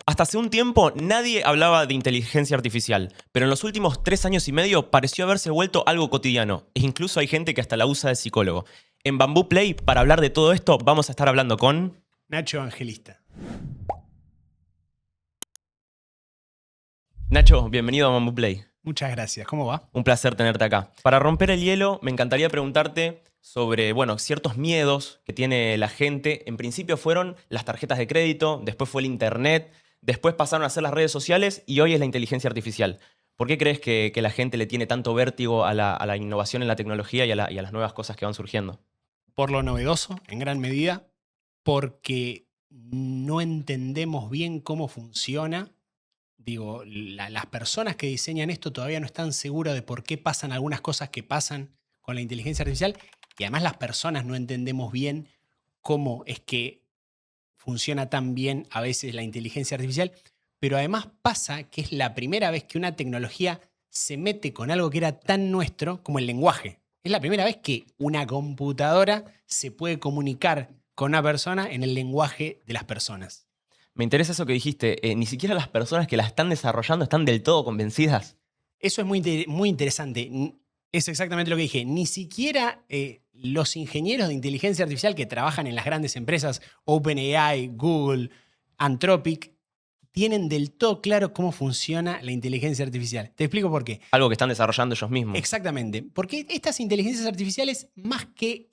Hasta hace un tiempo nadie hablaba de inteligencia artificial, pero en los últimos 3 años y medio pareció haberse vuelto algo cotidiano, e incluso hay gente que hasta la usa de psicólogo. En Bamboo Play, para hablar de todo esto, vamos a estar hablando con... Nacho Evangelista. Nacho, bienvenido a Bamboo Play. Muchas gracias. ¿Cómo va? Un placer tenerte acá. Para romper el hielo, me encantaría preguntarte sobre, ciertos miedos que tiene la gente. En principio fueron las tarjetas de crédito, después fue el internet, después pasaron a ser las redes sociales y hoy es la inteligencia artificial. ¿Por qué crees que la gente le tiene tanto vértigo a la innovación en la tecnología y a las nuevas cosas que van surgiendo? Por lo novedoso, en gran medida, porque no entendemos bien cómo funciona. Digo, las personas que diseñan esto todavía no están seguras de por qué pasan algunas cosas que pasan con la inteligencia artificial, y además las personas no entendemos bien cómo es que funciona tan bien a veces la inteligencia artificial, pero además pasa que es la primera vez que una tecnología se mete con algo que era tan nuestro como el lenguaje. Es la primera vez que una computadora se puede comunicar con una persona en el lenguaje de las personas. Me interesa eso que dijiste. Ni siquiera las personas que la están desarrollando están del todo convencidas. Eso es muy interesante. Es exactamente lo que dije. Ni siquiera los ingenieros de inteligencia artificial que trabajan en las grandes empresas, OpenAI, Google, Anthropic, tienen del todo claro cómo funciona la inteligencia artificial. Te explico por qué. Algo que están desarrollando ellos mismos. Exactamente. Porque estas inteligencias artificiales, más que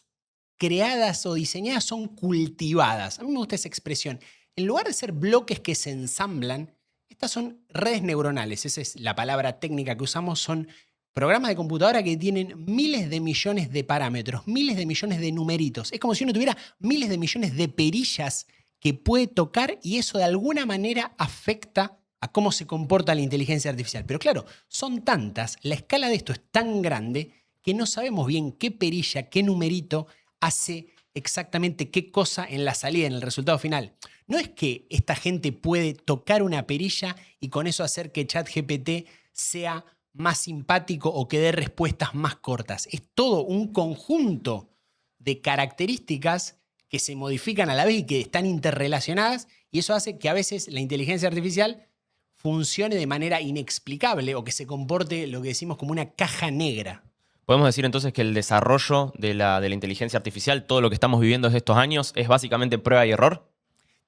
creadas o diseñadas, son cultivadas. A mí me gusta esa expresión. En lugar de ser bloques que se ensamblan, estas son redes neuronales. Esa es la palabra técnica que usamos. Son programas de computadora que tienen miles de millones de parámetros, miles de millones de numeritos. Es como si uno tuviera miles de millones de perillas que puede tocar, y eso de alguna manera afecta a cómo se comporta la inteligencia artificial. Pero claro, son tantas, la escala de esto es tan grande que no sabemos bien qué perilla, qué numerito hace exactamente qué cosa en la salida, en el resultado final. No es que esta gente puede tocar una perilla y con eso hacer que ChatGPT sea más simpático o que dé respuestas más cortas. Es todo un conjunto de características que se modifican a la vez y que están interrelacionadas, y eso hace que a veces la inteligencia artificial funcione de manera inexplicable o que se comporte lo que decimos como una caja negra. Podemos decir entonces que el desarrollo de la inteligencia artificial, todo lo que estamos viviendo desde estos años, es básicamente prueba y error.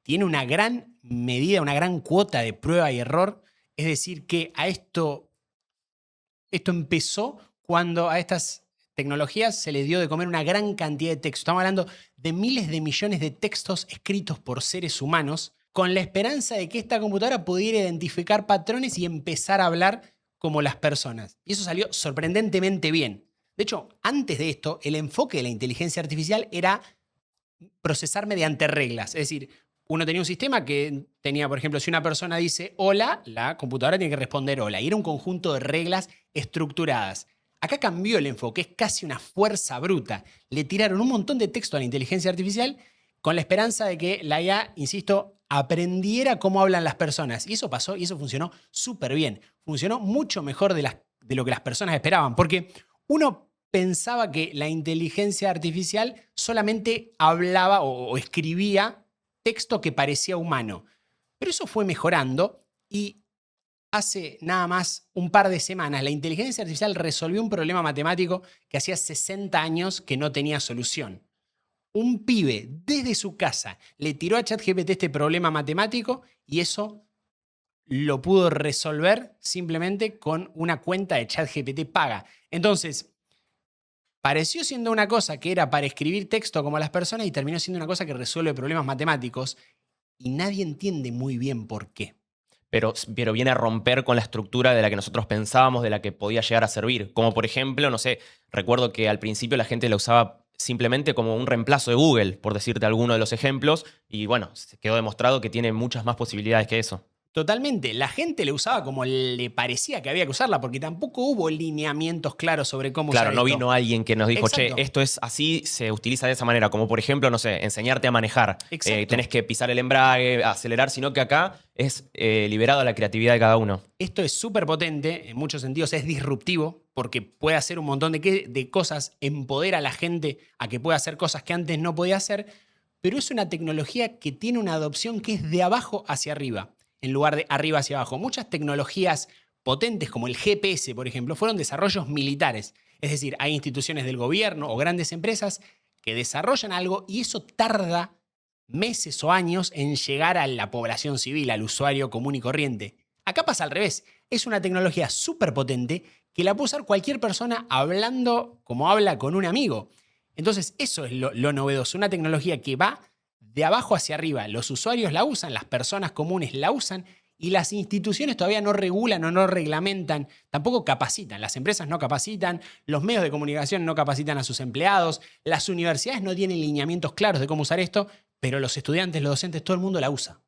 Tiene una gran medida, una gran cuota de prueba y error. Es decir, que esto empezó cuando a estas tecnologías se les dio de comer una gran cantidad de texto. Estamos hablando de miles de millones de textos escritos por seres humanos, con la esperanza de que esta computadora pudiera identificar patrones y empezar a hablar como las personas. Y eso salió sorprendentemente bien. De hecho, antes de esto, el enfoque de la inteligencia artificial era procesar mediante reglas. Es decir, uno tenía un sistema que tenía, por ejemplo, si una persona dice hola, la computadora tiene que responder hola. Y era un conjunto de reglas estructuradas. Acá cambió el enfoque, es casi una fuerza bruta. Le tiraron un montón de texto a la inteligencia artificial con la esperanza de que la IA, insisto, aprendiera cómo hablan las personas. Y eso pasó y eso funcionó súper bien. Funcionó mucho mejor de lo que las personas esperaban. Porque uno pensaba que la inteligencia artificial solamente hablaba o escribía texto que parecía humano. Pero eso fue mejorando, y hace nada más un par de semanas la inteligencia artificial resolvió un problema matemático que hacía 60 años que no tenía solución. Un pibe desde su casa le tiró a ChatGPT este problema matemático y eso lo pudo resolver simplemente con una cuenta de ChatGPT paga. Entonces, pareció siendo una cosa que era para escribir texto como las personas y terminó siendo una cosa que resuelve problemas matemáticos, y nadie entiende muy bien por qué. Pero viene a romper con la estructura de la que nosotros pensábamos, de la que podía llegar a servir. Como por ejemplo, no sé, recuerdo que al principio la gente la usaba simplemente como un reemplazo de Google, por decirte alguno de los ejemplos, y bueno, se quedó demostrado que tiene muchas más posibilidades que eso. Totalmente. La gente le usaba como le parecía que había que usarla, porque tampoco hubo lineamientos claros sobre cómo Claro, usar no esto. vino alguien que nos dijo, Exacto. che, esto es así, se utiliza de esa manera. Como por ejemplo, no sé, enseñarte a manejar. Exacto. Tenés que pisar el embrague, acelerar, sino que acá es liberado a la creatividad de cada uno. Esto es súper potente, en muchos sentidos es disruptivo, porque puede hacer un montón de cosas, empodera a la gente a que pueda hacer cosas que antes no podía hacer, pero es una tecnología que tiene una adopción que es de abajo hacia arriba. en lugar de arriba hacia abajo. Muchas tecnologías potentes como el GPS, por ejemplo, fueron desarrollos militares. Es decir, hay instituciones del gobierno o grandes empresas que desarrollan algo y eso tarda meses o años en llegar a la población civil, al usuario común y corriente. Acá pasa al revés. Es una tecnología súper potente que la puede usar cualquier persona hablando como habla con un amigo. Entonces, eso es lo novedoso. Una tecnología que va de abajo hacia arriba. Los usuarios la usan, las personas comunes la usan y las instituciones todavía no regulan o no reglamentan, tampoco capacitan. Las empresas no capacitan, los medios de comunicación no capacitan a sus empleados, las universidades no tienen lineamientos claros de cómo usar esto, pero los estudiantes, los docentes, todo el mundo la usa.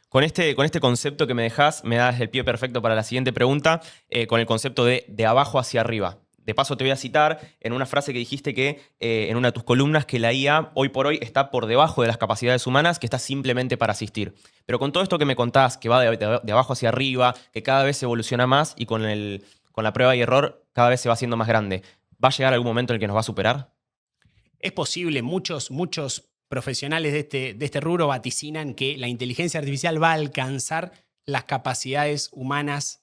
Con este concepto que me dejás, me das el pie perfecto para la siguiente pregunta, con el concepto de abajo hacia arriba. De paso te voy a citar en una frase que dijiste que en una de tus columnas que la IA hoy por hoy está por debajo de las capacidades humanas, que está simplemente para asistir. Pero con todo esto que me contás, que va de abajo hacia arriba, que cada vez se evoluciona más y con la prueba y error cada vez se va haciendo más grande, ¿va a llegar algún momento en el que nos va a superar? Es posible, muchos profesionales de este rubro vaticinan que la inteligencia artificial va a alcanzar las capacidades humanas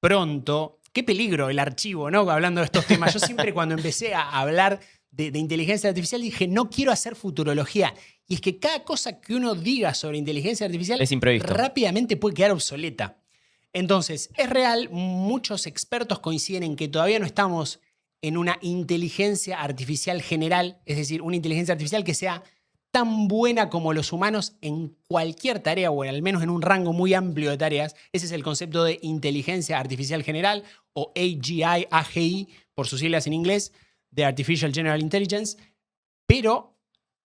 pronto. Qué peligro el archivo, ¿no? Hablando de estos temas. Yo siempre cuando empecé a hablar de inteligencia artificial dije, no quiero hacer futurología. Y es que cada cosa que uno diga sobre inteligencia artificial Es imprevisto. rápidamente puede quedar obsoleta. Entonces, es real, muchos expertos coinciden en que todavía no estamos en una inteligencia artificial general, es decir, una inteligencia artificial que sea tan buena como los humanos en cualquier tarea o al menos en un rango muy amplio de tareas. Ese es el concepto de inteligencia artificial general o AGI, por sus siglas en inglés, de Artificial General Intelligence. Pero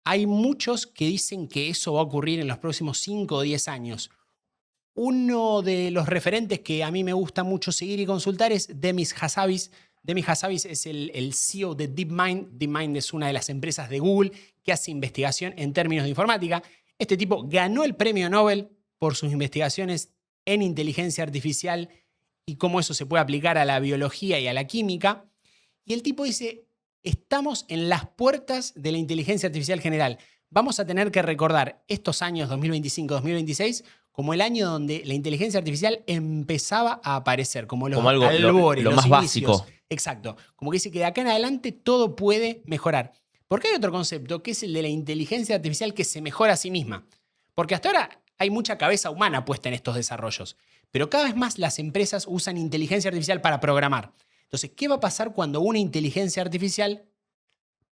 hay muchos que dicen que eso va a ocurrir en los próximos 5 o 10 años. Uno de los referentes que a mí me gusta mucho seguir y consultar es Demis Hassabis. Demis Hassabis es el CEO de DeepMind. DeepMind es una de las empresas de Google que hace investigación en términos de informática. Este tipo ganó el premio Nobel por sus investigaciones en inteligencia artificial y cómo eso se puede aplicar a la biología y a la química. Y el tipo dice, estamos en las puertas de la inteligencia artificial general. Vamos a tener que recordar estos años 2025-2026 como el año donde la inteligencia artificial empezaba a aparecer, como los Como algo albores, lo los más inicios. básico. Exacto. Como que dice que de acá en adelante todo puede mejorar. Porque hay otro concepto que es el de la inteligencia artificial que se mejora a sí misma. Porque hasta ahora hay mucha cabeza humana puesta en estos desarrollos. Pero cada vez más las empresas usan inteligencia artificial para programar. Entonces, ¿qué va a pasar cuando una inteligencia artificial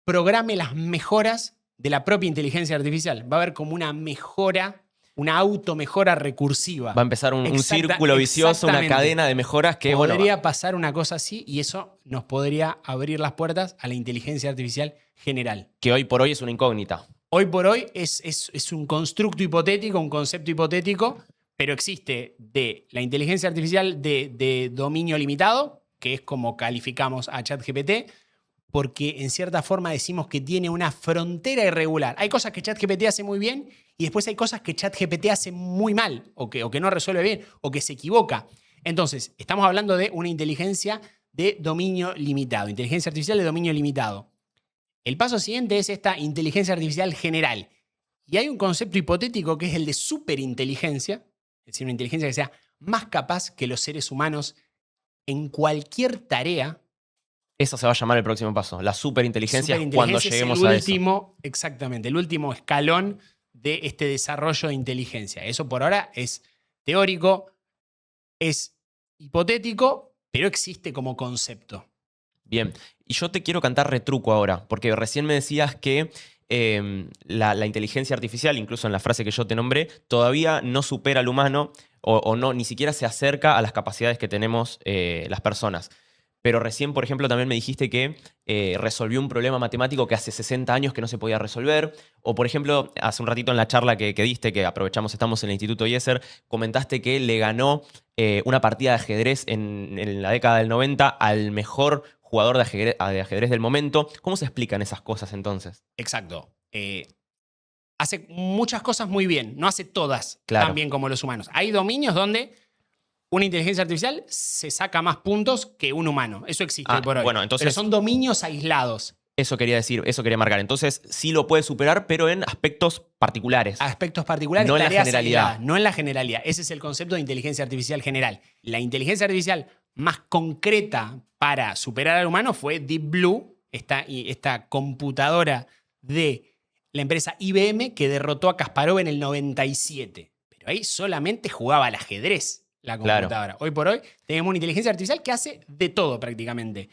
programe las mejoras de la propia inteligencia artificial? Va a haber como una mejora, una automejora recursiva. Va a empezar un círculo vicioso, una exactamente. cadena de mejoras que, Podría pasar una cosa así y eso nos podría abrir las puertas a la inteligencia artificial general. que hoy por hoy es una incógnita. Hoy por hoy es un constructo hipotético, un concepto hipotético, pero existe de la inteligencia artificial de dominio limitado, que es como calificamos a ChatGPT, porque en cierta forma decimos que tiene una frontera irregular. Hay cosas que ChatGPT hace muy bien y después hay cosas que ChatGPT hace muy mal o que no resuelve bien o que se equivoca. Entonces, estamos hablando de una inteligencia de dominio limitado, inteligencia artificial de dominio limitado. El paso siguiente es esta inteligencia artificial general. Y hay un concepto hipotético que es el de superinteligencia, es decir, una inteligencia que sea más capaz que los seres humanos en cualquier tarea. Eso se va a llamar el próximo paso. La superinteligencia es cuando lleguemos es el a último, exactamente, el último escalón de este desarrollo de inteligencia. Eso por ahora es teórico, es hipotético, pero existe como concepto. Bien, y yo te quiero cantar retruco ahora, porque recién me decías que la inteligencia artificial, incluso en la frase que yo te nombré, todavía no supera al humano o no, ni siquiera se acerca a las capacidades que tenemos las personas. Pero recién, por ejemplo, también me dijiste que resolvió un problema matemático que hace 60 años que no se podía resolver. O, por ejemplo, hace un ratito en la charla que diste, que aprovechamos, estamos en el Instituto IESER, comentaste que le ganó una partida de ajedrez en la década del 90 al mejor jugador de ajedrez del momento. ¿Cómo se explican esas cosas entonces? Exacto. Hace muchas cosas muy bien, no hace todas tan bien como los humanos. Hay dominios donde una inteligencia artificial se saca más puntos que un humano. Eso existe hoy por hoy. Bueno, entonces, pero son dominios aislados. Eso quería decir, eso quería marcar. Entonces, sí lo puede superar, pero en aspectos particulares. Aspectos particulares, No en la tareas generalidad. aisladas, no en la generalidad. Ese es el concepto de inteligencia artificial general. La inteligencia artificial más concreta para superar al humano fue Deep Blue, esta computadora de la empresa IBM que derrotó a Kasparov en el 97. Pero ahí solamente jugaba al ajedrez la computadora. Hoy por hoy tenemos una inteligencia artificial que hace de todo prácticamente.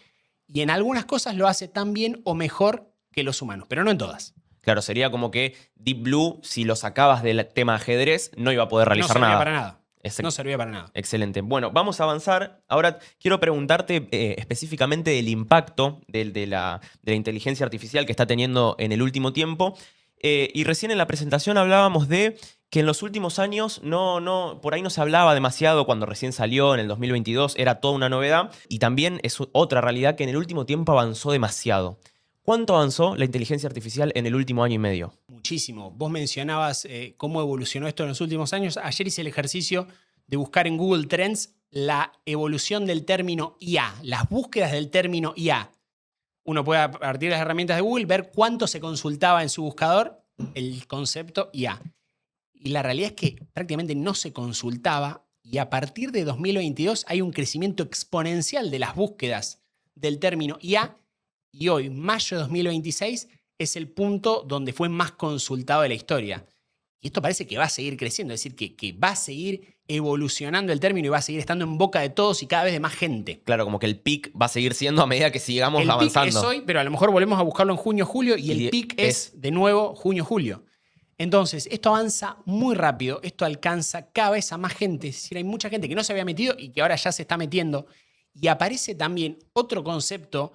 Y en algunas cosas lo hace tan bien o mejor que los humanos, pero no en todas. Claro, sería como que Deep Blue, si lo sacabas del tema ajedrez, no iba a poder realizar no servía nada. para nada. Exacto. No servía para nada. Excelente. Bueno, vamos a avanzar. Ahora quiero preguntarte específicamente del impacto de la inteligencia artificial que está teniendo en el último tiempo. Y recién en la presentación hablábamos de que en los últimos años por ahí no se hablaba demasiado cuando recién salió en el 2022, era toda una novedad. Y también es otra realidad que en el último tiempo avanzó demasiado. ¿Cuánto avanzó la inteligencia artificial en el último año y medio? Muchísimo. Vos mencionabas cómo evolucionó esto en los últimos años. Ayer hice el ejercicio de buscar en Google Trends la evolución del término IA, las búsquedas del término IA. Uno puede, a partir de las herramientas de Google, ver cuánto se consultaba en su buscador el concepto IA. Y la realidad es que prácticamente no se consultaba, y a partir de 2022 hay un crecimiento exponencial de las búsquedas del término IA, y hoy, mayo de 2026, es el punto donde fue más consultado de la historia. Y esto parece que va a seguir creciendo, es decir, que va a seguir evolucionando el término y va a seguir estando en boca de todos y cada vez de más gente. Claro, como que el peak va a seguir siendo a medida que sigamos el avanzando. El peak es hoy, pero a lo mejor volvemos a buscarlo en junio, julio, y el peak es de nuevo junio, julio. Entonces, esto avanza muy rápido, esto alcanza cada vez a más gente. Es decir, hay mucha gente que no se había metido y que ahora ya se está metiendo. Y aparece también otro concepto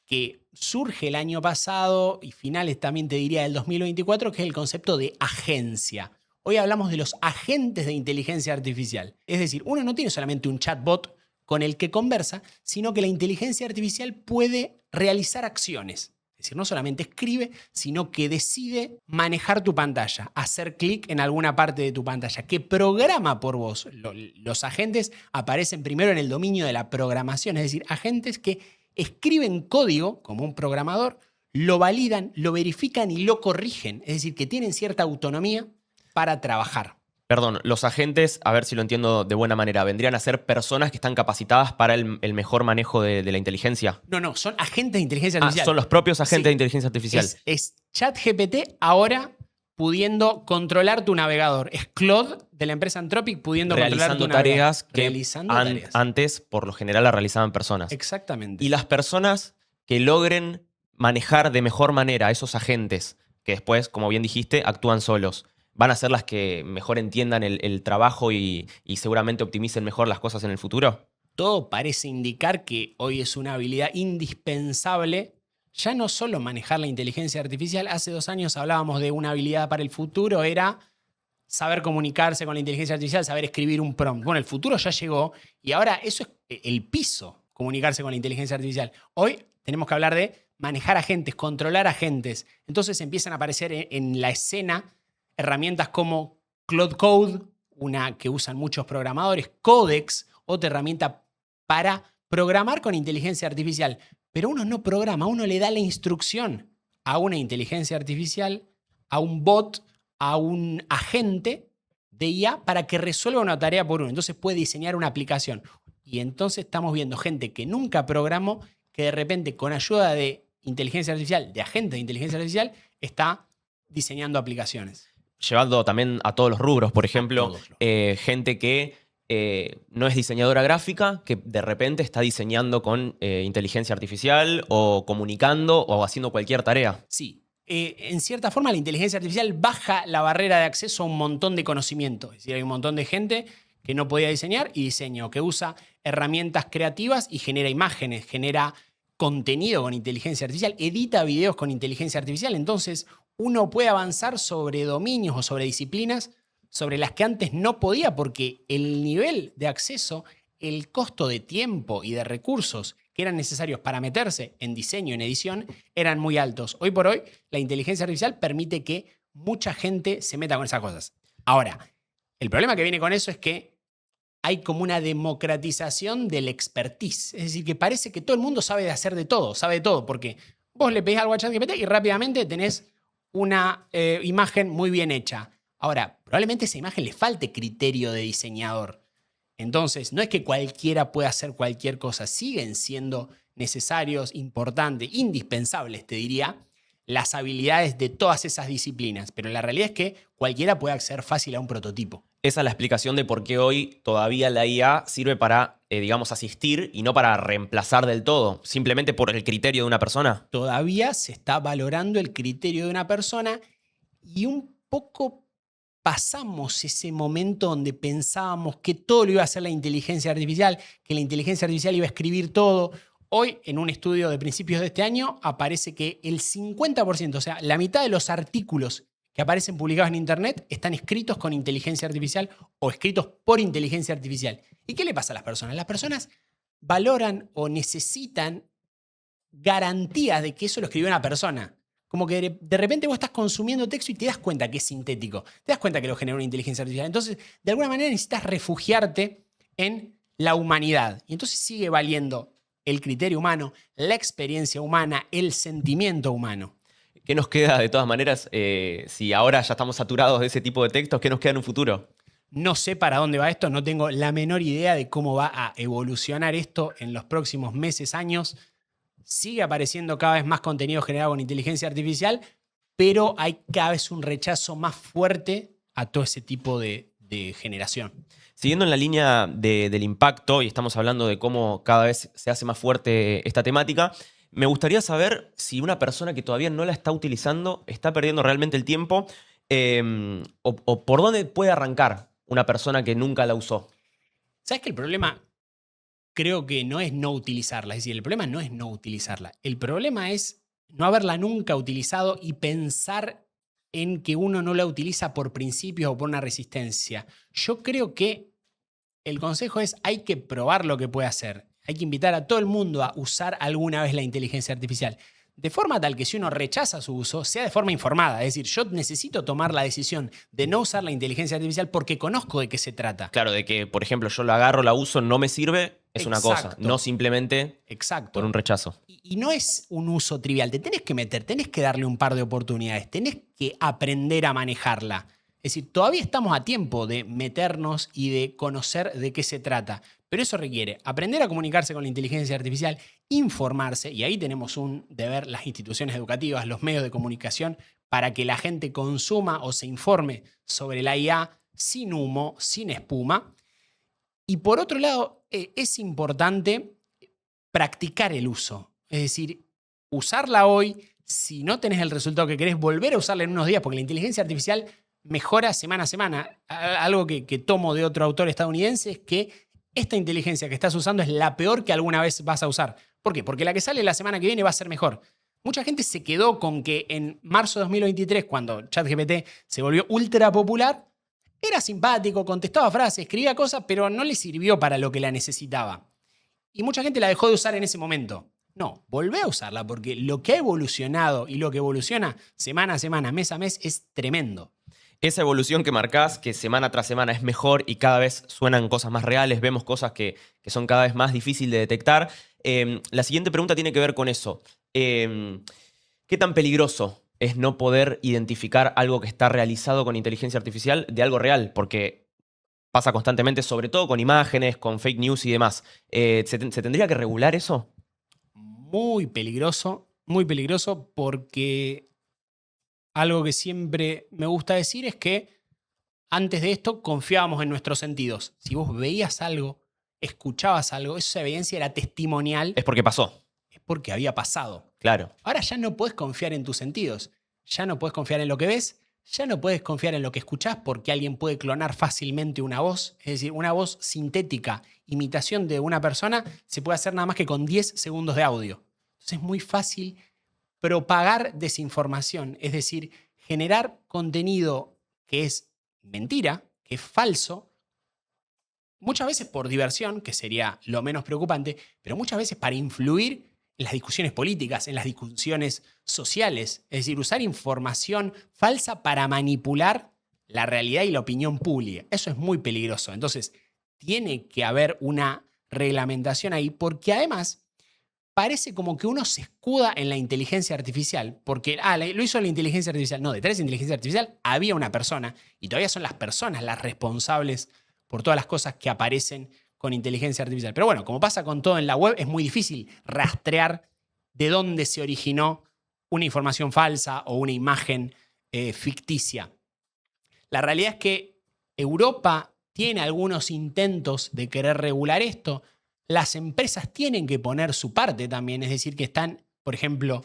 que surge el año pasado y finales también te diría del 2024, que es el concepto de agencia. Hoy hablamos de los agentes de inteligencia artificial. Es decir, uno no tiene solamente un chatbot con el que conversa, sino que la inteligencia artificial puede realizar acciones. Es decir, no solamente escribe, sino que decide manejar tu pantalla, hacer clic en alguna parte de tu pantalla, que programa por vos. Los agentes aparecen primero en el dominio de la programación, es decir, agentes que escriben código como un programador, lo validan, lo verifican y lo corrigen. Es decir, que tienen cierta autonomía para trabajar. Perdón, los agentes, a ver si lo entiendo de buena manera, ¿vendrían a ser personas que están capacitadas para el mejor manejo de la inteligencia? No, son agentes de inteligencia artificial. Son los propios agentes de inteligencia artificial. Es ChatGPT ahora pudiendo controlar tu navegador. Es Claude de la empresa Anthropic pudiendo controlar tu navegador. Realizando tareas que antes, por lo general, la realizaban personas. Exactamente. Y las personas que logren manejar de mejor manera a esos agentes, que después, como bien dijiste, actúan solos, ¿van a ser las que mejor entiendan el trabajo y seguramente optimicen mejor las cosas en el futuro? Todo parece indicar que hoy es una habilidad indispensable. Ya no solo manejar la inteligencia artificial. Hace 2 años hablábamos de una habilidad para el futuro, era saber comunicarse con la inteligencia artificial, saber escribir un prompt. Bueno, el futuro ya llegó y ahora eso es el piso, comunicarse con la inteligencia artificial. Hoy tenemos que hablar de manejar agentes, controlar agentes. Entonces empiezan a aparecer en la escena herramientas como Claude Code, una que usan muchos programadores, Codex, otra herramienta para programar con inteligencia artificial. Pero uno no programa, uno le da la instrucción a una inteligencia artificial, a un bot, a un agente de IA para que resuelva una tarea por uno. Entonces puede diseñar una aplicación. Y entonces estamos viendo gente que nunca programó, que de repente con ayuda de inteligencia artificial, de agentes de inteligencia artificial, está diseñando aplicaciones. Llevando también a todos los rubros, por ejemplo, gente que no es diseñadora gráfica, que de repente está diseñando con inteligencia artificial o comunicando o haciendo cualquier tarea. Sí. En cierta forma, la inteligencia artificial baja la barrera de acceso a un montón de conocimiento. Es decir, hay un montón de gente que no podía diseñar y diseña, o que usa herramientas creativas y genera imágenes, genera contenido con inteligencia artificial, edita videos con inteligencia artificial. Entonces, uno puede avanzar sobre dominios o sobre disciplinas sobre las que antes no podía, porque el nivel de acceso, el costo de tiempo y de recursos que eran necesarios para meterse en diseño, en edición, eran muy altos. Hoy por hoy, la inteligencia artificial permite que mucha gente se meta con esas cosas. Ahora, el problema que viene con eso es que hay como una democratización del expertise. Es decir, que parece que todo el mundo sabe de hacer de todo, sabe de todo, porque Vos le pedís algo a ChatGPT y rápidamente tenés una imagen muy bien hecha. Ahora, probablemente a esa imagen le falte criterio de diseñador. Entonces, no es que cualquiera pueda hacer cualquier cosa. Siguen siendo necesarios, importantes, indispensables, te diría, las habilidades de todas esas disciplinas. Pero la realidad es que cualquiera puede acceder fácil a un prototipo. Esa es la explicación de por qué hoy todavía la IA sirve para, digamos, asistir y no para reemplazar del todo, simplemente por el criterio de una persona. Todavía se está valorando el criterio de una persona y un poco pasamos ese momento donde pensábamos que todo lo iba a hacer la inteligencia artificial, que la inteligencia artificial iba a escribir todo. Hoy, en un estudio de principios de este año, aparece que el 50%, o sea, la mitad de los artículos que aparecen publicados en Internet están escritos con inteligencia artificial o escritos por inteligencia artificial. ¿Y qué le pasa a las personas? Las personas valoran o necesitan garantías de que eso lo escribió una persona. Como que de repente vos estás consumiendo texto y te das cuenta que es sintético. Te das cuenta que lo generó una inteligencia artificial. Entonces, de alguna manera necesitas refugiarte en la humanidad. Y entonces sigue valiendo el criterio humano, la experiencia humana, el sentimiento humano. ¿Qué nos queda de todas maneras si ahora ya estamos saturados de ese tipo de textos? ¿Qué nos queda en un futuro? No sé para dónde va esto, no tengo la menor idea de cómo va a evolucionar esto en los próximos meses, años. Sigue apareciendo cada vez más contenido generado con inteligencia artificial, pero hay cada vez un rechazo más fuerte a todo ese tipo de generación. Siguiendo en la línea del impacto, y estamos hablando de cómo cada vez se hace más fuerte esta temática, me gustaría saber si una persona que todavía no la está utilizando está perdiendo realmente el tiempo o por dónde puede arrancar una persona que nunca la usó. ¿Sabes que el problema creo que no es no utilizarla? Es decir, el problema no es no utilizarla. El problema es no haberla nunca utilizado y pensar en que uno no la utiliza por principios o por una resistencia. Yo creo que el consejo es hay que probar lo que puede hacer. Hay que invitar a todo el mundo a usar alguna vez la inteligencia artificial. De forma tal que si uno rechaza su uso, sea de forma informada. Es decir, yo necesito tomar la decisión de no usar la inteligencia artificial porque conozco de qué se trata. Claro, de que, por ejemplo, yo la agarro, la uso, no me sirve, es una cosa. No simplemente por un rechazo. Y no es un uso trivial. Te tenés que meter, tenés que darle un par de oportunidades, tenés que aprender a manejarla. Es decir, todavía estamos a tiempo de meternos y de conocer de qué se trata. Pero eso requiere aprender a comunicarse con la inteligencia artificial, informarse, y ahí tenemos un deber las instituciones educativas, los medios de comunicación, para que la gente consuma o se informe sobre la IA sin humo, sin espuma. Y por otro lado, es importante practicar el uso. Es decir, usarla hoy, si no tenés el resultado que querés, volver a usarla en unos días, porque la inteligencia artificial mejora semana a semana. Algo que tomo de otro autor estadounidense es que esta inteligencia que estás usando es la peor que alguna vez vas a usar. ¿Por qué? Porque la que sale la semana que viene va a ser mejor. Mucha gente se quedó con que en marzo de 2023, cuando ChatGPT se volvió ultra popular, era simpático, contestaba frases, escribía cosas, pero no le sirvió para lo que la necesitaba. Y mucha gente la dejó de usar en ese momento. No, volvé a usarla porque lo que ha evolucionado y lo que evoluciona semana a semana, mes a mes, es tremendo. Esa evolución que marcás, que semana tras semana es mejor y cada vez suenan cosas más reales, vemos cosas que son cada vez más difíciles de detectar. La siguiente pregunta tiene que ver con eso. ¿Qué tan peligroso es no poder identificar algo que está realizado con inteligencia artificial de algo real? Porque pasa constantemente, sobre todo con imágenes, con fake news y demás. ¿Se tendría que regular eso? Muy peligroso porque algo que siempre me gusta decir es que antes de esto confiábamos en nuestros sentidos. Si vos veías algo, escuchabas algo, esa evidencia era testimonial. Es porque pasó. Es porque había pasado. Claro. Ahora ya no puedes confiar en tus sentidos. Ya no puedes confiar en lo que ves. Ya no puedes confiar en lo que escuchás porque alguien puede clonar fácilmente una voz. Es decir, una voz sintética, imitación de una persona, se puede hacer nada más que con 10 segundos de audio. Entonces es muy fácil propagar desinformación, es decir, generar contenido que es mentira, que es falso, muchas veces por diversión, que sería lo menos preocupante, pero muchas veces para influir en las discusiones políticas, en las discusiones sociales, es decir, usar información falsa para manipular la realidad y la opinión pública. Eso es muy peligroso. Entonces, tiene que haber una reglamentación ahí, porque además parece como que uno se escuda en la inteligencia artificial, porque, lo hizo la inteligencia artificial. No, detrás de esa inteligencia artificial había una persona, y todavía son las personas las responsables por todas las cosas que aparecen con inteligencia artificial. Pero bueno, como pasa con todo en la web, es muy difícil rastrear de dónde se originó una información falsa o una imagen ficticia. La realidad es que Europa tiene algunos intentos de querer regular esto. Las empresas tienen que poner su parte también, es decir, que están, por ejemplo,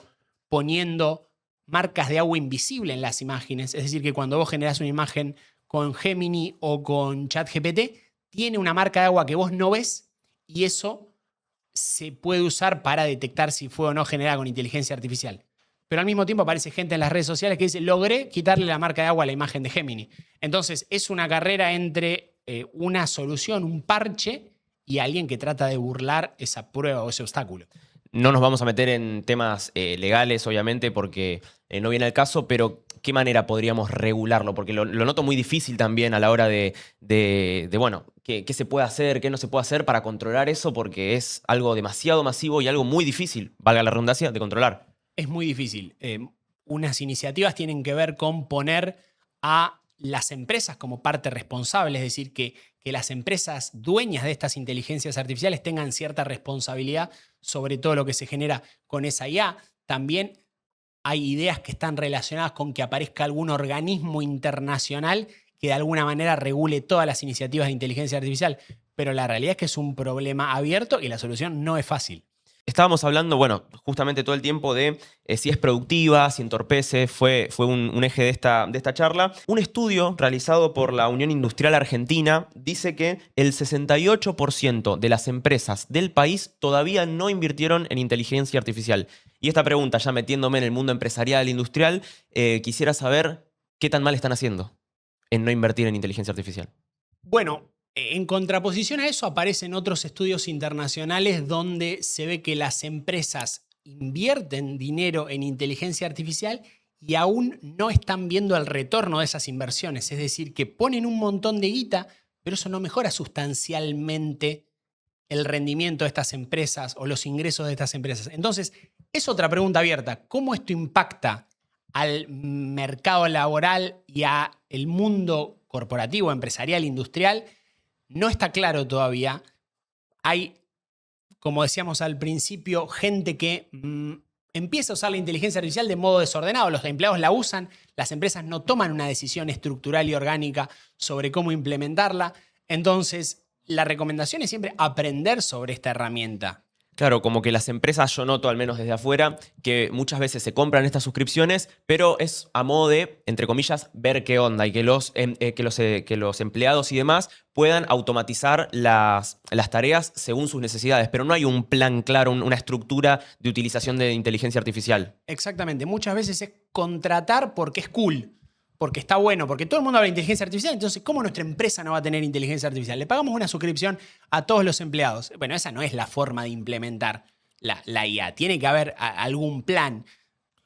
poniendo marcas de agua invisible en las imágenes. Es decir, que cuando vos generás una imagen con Gemini o con ChatGPT, tiene una marca de agua que vos no ves y eso se puede usar para detectar si fue o no generada con inteligencia artificial. Pero al mismo tiempo aparece gente en las redes sociales que dice, logré quitarle la marca de agua a la imagen de Gemini. Entonces es una carrera entre una solución, un parche, y alguien que trata de burlar esa prueba o ese obstáculo. No nos vamos a meter en temas legales, obviamente, porque no viene al caso, pero ¿qué manera podríamos regularlo? Porque lo noto muy difícil también a la hora bueno, qué se puede hacer, qué no se puede hacer para controlar eso, porque es algo demasiado masivo y algo muy difícil, valga la redundancia, de controlar. Es muy difícil. Unas iniciativas tienen que ver con poner a las empresas como parte responsable, es decir, que las empresas dueñas de estas inteligencias artificiales tengan cierta responsabilidad sobre todo lo que se genera con esa IA. También hay ideas que están relacionadas con que aparezca algún organismo internacional que de alguna manera regule todas las iniciativas de inteligencia artificial. Pero la realidad es que es un problema abierto y la solución no es fácil. Estábamos hablando, bueno, justamente todo el tiempo de si es productiva, si entorpece, fue un eje de esta charla. Un estudio realizado por la Unión Industrial Argentina dice que el 68% de las empresas del país todavía no invirtieron en inteligencia artificial. Y esta pregunta, ya metiéndome en el mundo empresarial e industrial, quisiera saber qué tan mal están haciendo en no invertir en inteligencia artificial. Bueno, en contraposición a eso aparecen otros estudios internacionales donde se ve que las empresas invierten dinero en inteligencia artificial y aún no están viendo el retorno de esas inversiones. Es decir, que ponen un montón de guita, pero eso no mejora sustancialmente el rendimiento de estas empresas o los ingresos de estas empresas. Entonces, es otra pregunta abierta. ¿Cómo esto impacta al mercado laboral y al mundo corporativo, empresarial, industrial? No está claro todavía. Hay, como decíamos al principio, gente que empieza a usar la inteligencia artificial de modo desordenado. Los empleados la usan, las empresas no toman una decisión estructural y orgánica sobre cómo implementarla. Entonces, la recomendación es siempre aprender sobre esta herramienta. Claro, como que las empresas, yo noto al menos desde afuera, que muchas veces se compran estas suscripciones, pero es a modo de, entre comillas, ver qué onda y que los empleados y demás puedan automatizar las tareas según sus necesidades, pero no hay un plan claro, una estructura de utilización de inteligencia artificial. Exactamente, muchas veces es contratar porque es cool, porque está bueno, porque todo el mundo habla de inteligencia artificial, entonces, ¿cómo nuestra empresa no va a tener inteligencia artificial? Le pagamos una suscripción a todos los empleados. Bueno, esa no es la forma de implementar la IA. Tiene que haber algún plan.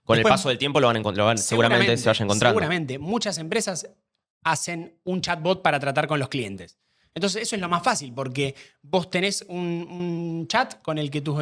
Con el paso del tiempo seguramente se vaya encontrando. Seguramente. Muchas empresas hacen un chatbot para tratar con los clientes. Entonces, eso es lo más fácil, porque vos tenés un chat con el que tus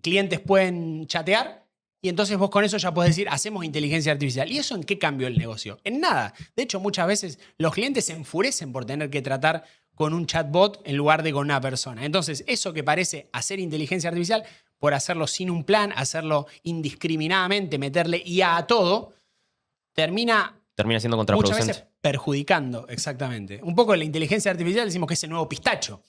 clientes pueden chatear. Y entonces vos con eso ya podés decir, hacemos inteligencia artificial. ¿Y eso en qué cambió el negocio? En nada. De hecho, muchas veces los clientes se enfurecen por tener que tratar con un chatbot en lugar de con una persona. Entonces, eso que parece hacer inteligencia artificial, por hacerlo sin un plan, hacerlo indiscriminadamente, meterle IA a todo, termina siendo muchas contraproducente. veces perjudicando, exactamente. Un poco la inteligencia artificial decimos que es el nuevo pistacho.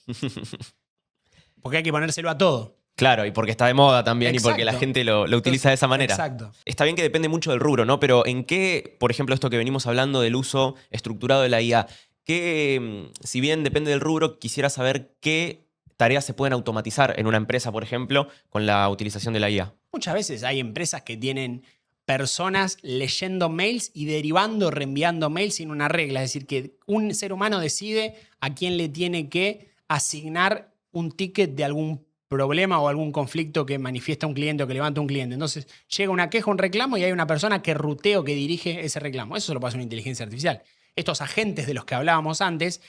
Porque hay que ponérselo a todo. Claro, y porque está de moda también. Exacto. Y porque la gente lo utiliza de esa manera. Exacto. Está bien que depende mucho del rubro, ¿no? Pero ¿en qué, por ejemplo, esto que venimos hablando del uso estructurado de la IA, si bien depende del rubro, quisiera saber qué tareas se pueden automatizar en una empresa, por ejemplo, con la utilización de la IA? Muchas veces hay empresas que tienen personas leyendo mails y derivando, reenviando mails sin una regla. Es decir, que un ser humano decide a quién le tiene que asignar un ticket de algún problema o algún conflicto que manifiesta un cliente o que levanta un cliente. Entonces llega una queja, un reclamo y hay una persona que rutea o que dirige ese reclamo. Eso se lo puede hacer una inteligencia artificial. Estos agentes de los que hablábamos antes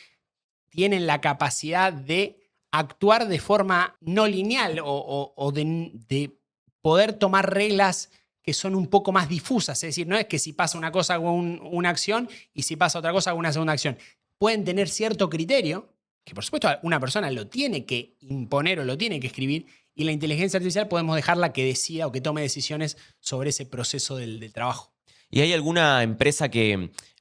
tienen la capacidad de actuar de forma no lineal o de poder tomar reglas que son un poco más difusas. Es decir, no es que si pasa una cosa hago una acción y si pasa otra cosa hago una segunda acción. Pueden tener cierto criterio, que por supuesto una persona lo tiene que imponer o lo tiene que escribir, y la inteligencia artificial podemos dejarla que decida o que tome decisiones sobre ese proceso del trabajo. ¿Y hay alguna empresa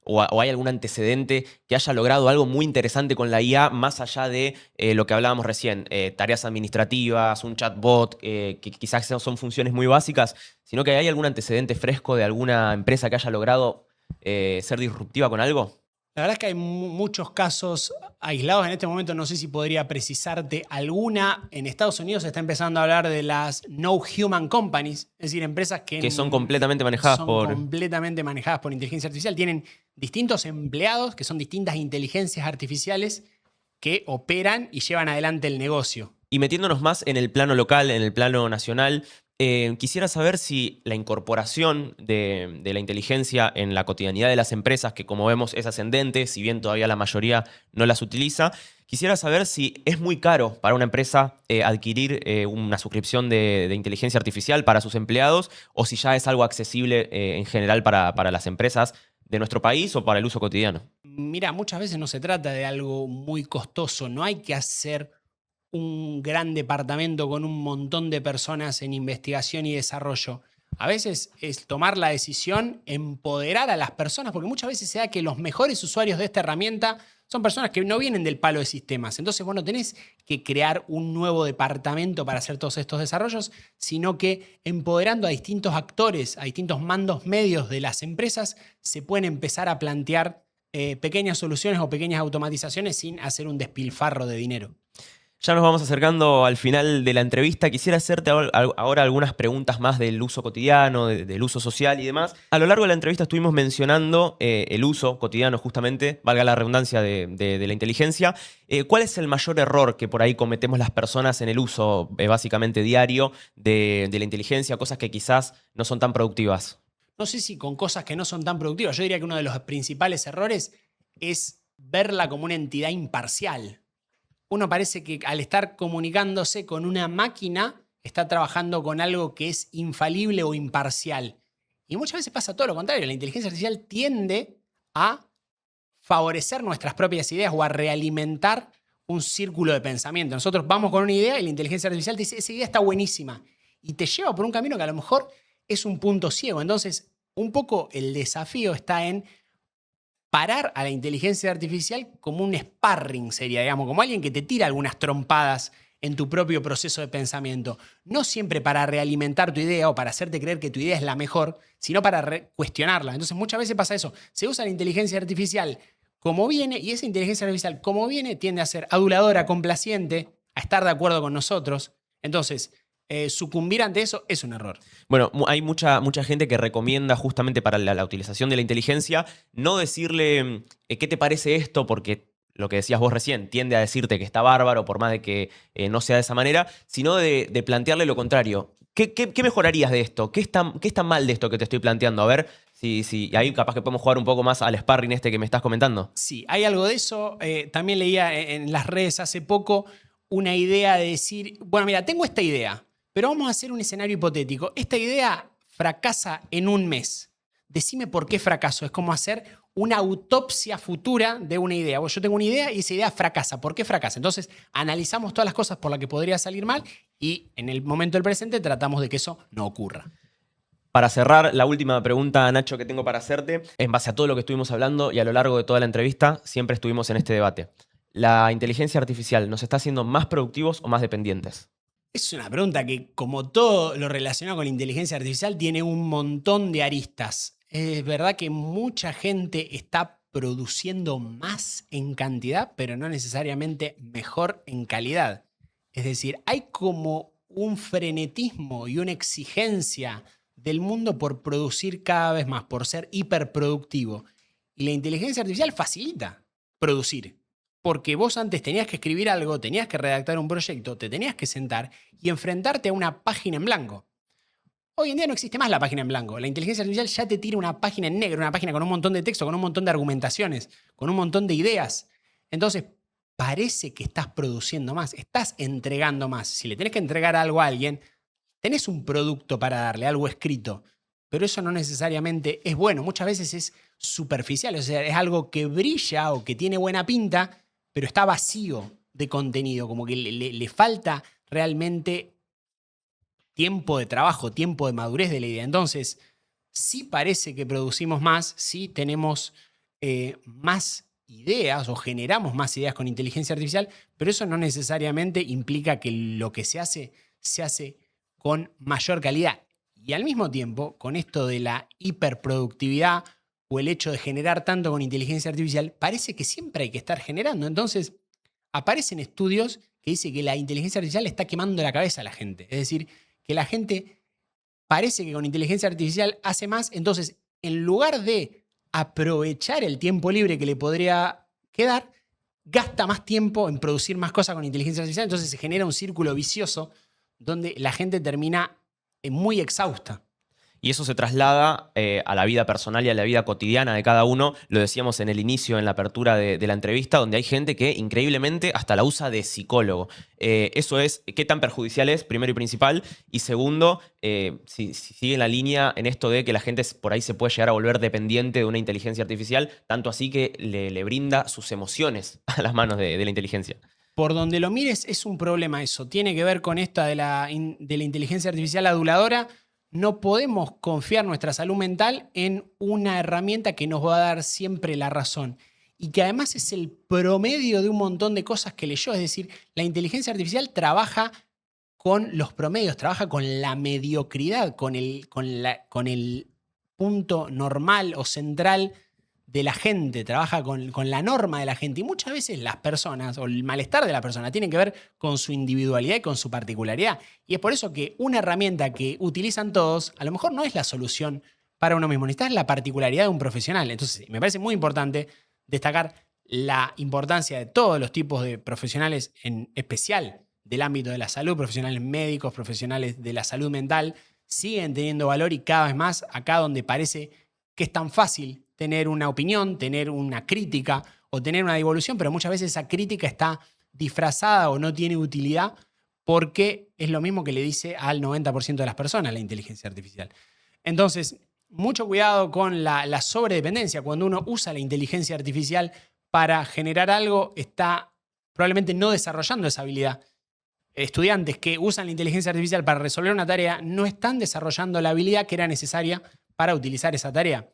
o hay algún antecedente que haya logrado algo muy interesante con la IA, más allá de lo que hablábamos recién, tareas administrativas, un chatbot, que quizás son funciones muy básicas, sino que hay algún antecedente fresco de alguna empresa que haya logrado ser disruptiva con algo? La verdad es que hay muchos casos aislados. En este momento no sé si podría precisarte alguna. En Estados Unidos se está empezando a hablar de las no human companies, es decir, empresas Que son completamente manejadas completamente manejadas por inteligencia artificial. Tienen distintos empleados, que son distintas inteligencias artificiales que operan y llevan adelante el negocio. Y metiéndonos más en el plano local, en el plano nacional, quisiera saber si la incorporación de la inteligencia en la cotidianidad de las empresas, que como vemos es ascendente, si bien todavía la mayoría no las utiliza, quisiera saber si es muy caro para una empresa adquirir una suscripción de inteligencia artificial para sus empleados, o si ya es algo accesible en general para las empresas de nuestro país o para el uso cotidiano. Mira, muchas veces no se trata de algo muy costoso. No hay que hacer un gran departamento con un montón de personas en investigación y desarrollo. A veces es tomar la decisión, empoderar a las personas, porque muchas veces se da que los mejores usuarios de esta herramienta son personas que no vienen del palo de sistemas. Entonces, vos no tenés que crear un nuevo departamento para hacer todos estos desarrollos, sino que empoderando a distintos actores, a distintos mandos medios de las empresas, se pueden empezar a plantear pequeñas soluciones o pequeñas automatizaciones sin hacer un despilfarro de dinero. Ya nos vamos acercando al final de la entrevista. Quisiera hacerte ahora algunas preguntas más del uso cotidiano, del uso social y demás. A lo largo de la entrevista estuvimos mencionando el uso cotidiano, justamente, valga la redundancia, de la inteligencia. ¿Cuál es el mayor error que por ahí cometemos las personas en el uso básicamente diario de la inteligencia? Cosas que quizás no son tan productivas. No sé si con cosas que no son tan productivas. Yo diría que uno de los principales errores es verla como una entidad imparcial. Uno parece que al estar comunicándose con una máquina, está trabajando con algo que es infalible o imparcial. Y muchas veces pasa todo lo contrario. La inteligencia artificial tiende a favorecer nuestras propias ideas o a realimentar un círculo de pensamiento. Nosotros vamos con una idea y la inteligencia artificial te dice, esa idea está buenísima. Y te lleva por un camino que a lo mejor es un punto ciego. Entonces, un poco el desafío está en parar a la inteligencia artificial como un sparring, sería, digamos, como alguien que te tira algunas trompadas en tu propio proceso de pensamiento. No siempre para realimentar tu idea o para hacerte creer que tu idea es la mejor, sino para cuestionarla. Entonces muchas veces pasa eso. Se usa la inteligencia artificial como viene y esa inteligencia artificial como viene tiende a ser aduladora, complaciente, a estar de acuerdo con nosotros. Entonces, sucumbir ante eso es un error. Bueno, hay mucha gente que recomienda justamente para la utilización de la inteligencia no decirle qué te parece esto, porque lo que decías vos recién tiende a decirte que está bárbaro, por más de que no sea de esa manera, sino de plantearle lo contrario. ¿Qué mejorarías de esto? ¿Qué está mal de esto que te estoy planteando? A ver si ahí capaz que podemos jugar un poco más al sparring este que me estás comentando. Sí, hay algo de eso. También leía en las redes hace poco una idea de decir, bueno, mira, tengo esta idea, pero vamos a hacer un escenario hipotético. Esta idea fracasa en un mes. Decime por qué fracaso. Es como hacer una autopsia futura de una idea. Yo tengo una idea y esa idea fracasa. ¿Por qué fracasa? Entonces, analizamos todas las cosas por las que podría salir mal y en el momento del presente tratamos de que eso no ocurra. Para cerrar, la última pregunta, Nacho, que tengo para hacerte, en base a todo lo que estuvimos hablando y a lo largo de toda la entrevista, siempre estuvimos en este debate. ¿La inteligencia artificial nos está haciendo más productivos o más dependientes? Es una pregunta que, como todo lo relacionado con la inteligencia artificial, tiene un montón de aristas. Es verdad que mucha gente está produciendo más en cantidad, pero no necesariamente mejor en calidad. Es decir, hay como un frenetismo y una exigencia del mundo por producir cada vez más, por ser hiperproductivo. Y la inteligencia artificial facilita producir. Porque vos antes tenías que escribir algo, tenías que redactar un proyecto, te tenías que sentar y enfrentarte a una página en blanco. Hoy en día no existe más la página en blanco. La inteligencia artificial ya te tira una página en negro, una página con un montón de texto, con un montón de argumentaciones, con un montón de ideas. Entonces, parece que estás produciendo más, estás entregando más. Si le tenés que entregar algo a alguien, tenés un producto para darle, algo escrito, pero eso no necesariamente es bueno. Muchas veces es superficial, o sea, es algo que brilla o que tiene buena pinta, pero está vacío de contenido, como que le falta realmente tiempo de trabajo, tiempo de madurez de la idea. Entonces, sí parece que producimos más, sí tenemos más ideas o generamos más ideas con inteligencia artificial, pero eso no necesariamente implica que lo que se hace con mayor calidad. Y al mismo tiempo, con esto de la hiperproductividad o el hecho de generar tanto con inteligencia artificial, parece que siempre hay que estar generando. Entonces, aparecen estudios que dicen que la inteligencia artificial está quemando la cabeza a la gente. Es decir, que la gente parece que con inteligencia artificial hace más, entonces en lugar de aprovechar el tiempo libre que le podría quedar, gasta más tiempo en producir más cosas con inteligencia artificial, entonces se genera un círculo vicioso donde la gente termina muy exhausta. Y eso se traslada a la vida personal y a la vida cotidiana de cada uno. Lo decíamos en el inicio, en la apertura de la entrevista, donde hay gente que increíblemente hasta la usa de psicólogo. Eso es, ¿qué tan perjudicial es? Primero y principal. Y segundo, si sigue la línea en esto de que la gente por ahí se puede llegar a volver dependiente de una inteligencia artificial, tanto así que le brinda sus emociones a las manos de la inteligencia. Por donde lo mires es un problema eso. Tiene que ver con esta de la inteligencia artificial aduladora. No podemos confiar nuestra salud mental en una herramienta que nos va a dar siempre la razón y que además es el promedio de un montón de cosas que leyó. Es decir, la inteligencia artificial trabaja con los promedios, trabaja con la mediocridad, con el punto normal o central de la gente, trabaja con la norma de la gente. Y muchas veces las personas o el malestar de la persona tienen que ver con su individualidad y con su particularidad. Y es por eso que una herramienta que utilizan todos a lo mejor no es la solución para uno mismo. Necesitas la particularidad de un profesional. Entonces, me parece muy importante destacar la importancia de todos los tipos de profesionales, en especial del ámbito de la salud, profesionales médicos, profesionales de la salud mental, siguen teniendo valor y cada vez más acá donde parece que es tan fácil tener una opinión, tener una crítica o tener una devolución, pero muchas veces esa crítica está disfrazada o no tiene utilidad porque es lo mismo que le dice al 90% de las personas la inteligencia artificial. Entonces, mucho cuidado con la sobredependencia. Cuando uno usa la inteligencia artificial para generar algo, está probablemente no desarrollando esa habilidad. Estudiantes que usan la inteligencia artificial para resolver una tarea no están desarrollando la habilidad que era necesaria para utilizar esa tarea.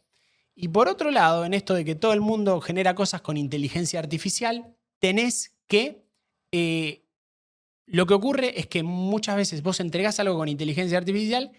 Y por otro lado, en esto de que todo el mundo genera cosas con inteligencia artificial, tenés que... lo que ocurre es que muchas veces vos entregás algo con inteligencia artificial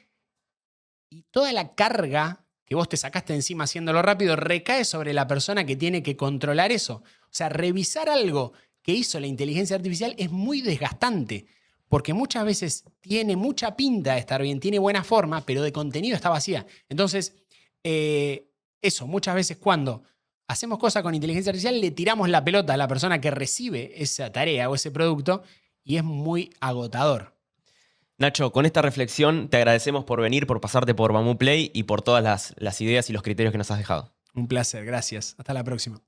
y toda la carga que vos te sacaste encima haciéndolo rápido recae sobre la persona que tiene que controlar eso. O sea, revisar algo que hizo la inteligencia artificial es muy desgastante, porque muchas veces tiene mucha pinta de estar bien, tiene buena forma, pero de contenido está vacía. Entonces, eso, muchas veces cuando hacemos cosas con inteligencia artificial, le tiramos la pelota a la persona que recibe esa tarea o ese producto y es muy agotador. Nacho, con esta reflexión te agradecemos por venir, por pasarte por Bamboo Play y por todas las ideas y los criterios que nos has dejado. Un placer, gracias. Hasta la próxima.